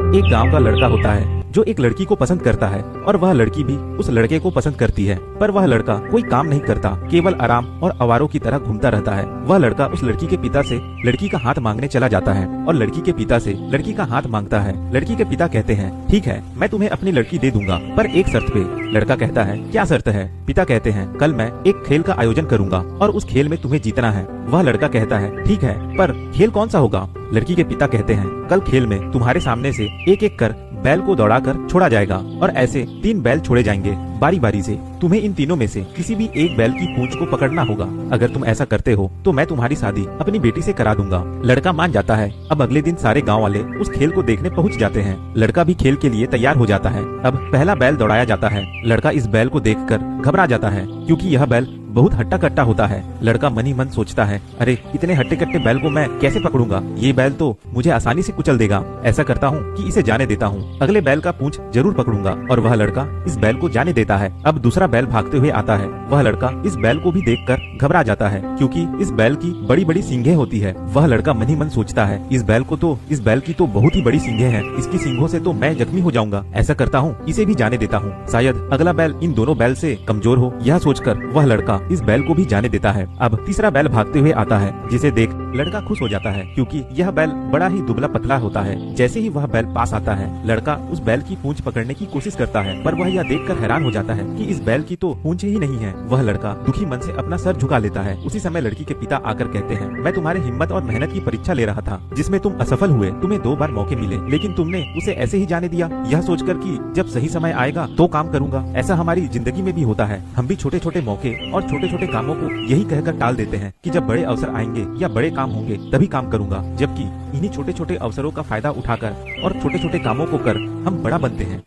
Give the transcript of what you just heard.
एक गांव का लड़का होता है जो एक लड़की को पसंद करता है और वह लड़की भी उस लड़के को पसंद करती है। पर वह लड़का कोई काम नहीं करता, केवल आराम और आवारों की तरह घूमता रहता है। वह लड़का उस लड़की के पिता से लड़की का हाथ मांगने चला जाता है और लड़की के पिता से लड़की का हाथ मांगता है। लड़की के पिता कहते हैं, ठीक है, मैं तुम्हें अपनी लड़की दे दूंगा, पर एक शर्त पे। लड़का कहता है, क्या शर्त है? पिता कहते हैं, कल मैं एक खेल का आयोजन करूंगा और उस खेल में तुम्हें जीतना है। वह लड़का कहता है, ठीक है, पर खेल कौन सा होगा? लड़की के पिता कहते हैं, कल खेल में तुम्हारे सामने से एक एक कर बैल को दौड़ाकर छोड़ा जाएगा और ऐसे 3 बैल छोड़े जाएंगे बारी बारी से। तुम्हें इन तीनों में से किसी भी एक बैल की पूंछ को पकड़ना होगा। अगर तुम ऐसा करते हो तो मैं तुम्हारी शादी अपनी बेटी से करा दूंगा। लड़का मान जाता है। अब अगले दिन सारे गांव वाले उस खेल को देखने पहुंच जाते हैं। लड़का भी खेल के लिए तैयार हो जाता है। अब पहला बैल दौड़ाया जाता है। लड़का इस बैल को देखकर घबरा जाता है क्योंकि यह बैल बहुत हट्टा कट्टा होता है। लड़का मन ही मन सोचता है, अरे इतने हट्टे कट्टे बैल को मैं कैसे पकड़ूंगा? ये बैल तो मुझे आसानी से कुचल देगा। ऐसा करता हूँ कि इसे जाने देता हूँ, अगले बैल का पूंछ जरूर पकड़ूंगा। और वह लड़का इस बैल को जाने देता है। अब दूसरा बैल भागते हुए आता है। वह लड़का इस बैल को भी देखकर घबरा जाता है क्योंकि इस बैल की बड़ी बड़ी सींगें होती है। वह लड़का मन ही मन सोचता है, इस बैल की तो बहुत ही बड़ी सींगें हैं, इसकी सींगों से तो मैं जख्मी हो जाऊंगा। ऐसा करता हूँ, इसे भी जाने देता हूँ, शायद अगला बैल इन दोनों बैल से कमजोर हो। यह सोचकर वह लड़का इस बैल को भी जाने देता है। अब तीसरा बैल भागते हुए आता है, जिसे देख लड़का खुश हो जाता है क्योंकि यह बैल बड़ा ही दुबला पतला होता है। जैसे ही वह बैल पास आता है, लड़का उस बैल की पूंछ पकड़ने की कोशिश करता है, पर वह यह देखकर हैरान हो जाता है कि इस बैल की तो पूंछ ही नहीं है। वह लड़का दुखी मन से अपना सर झुका लेता है। उसी समय लड़की के पिता आकर कहते हैं, मैं तुम्हारे हिम्मत और मेहनत की परीक्षा ले रहा था, जिसमें तुम असफल हुए। तुम्हें 2 बार मौके मिले, लेकिन तुमने उसे ऐसे ही जाने दिया, यह सोचकर कि जब सही समय आएगा तो काम करूंगा। ऐसा हमारी जिंदगी में भी होता है। हम भी छोटे छोटे मौके और छोटे छोटे कामों को यही कहकर टाल देते हैं कि जब बड़े अवसर आएंगे या बड़े काम होंगे तभी काम करूंगा, जबकि इन्हीं छोटे छोटे अवसरों का फायदा उठाकर और छोटे छोटे कामों को कर हम बड़ा बनते हैं।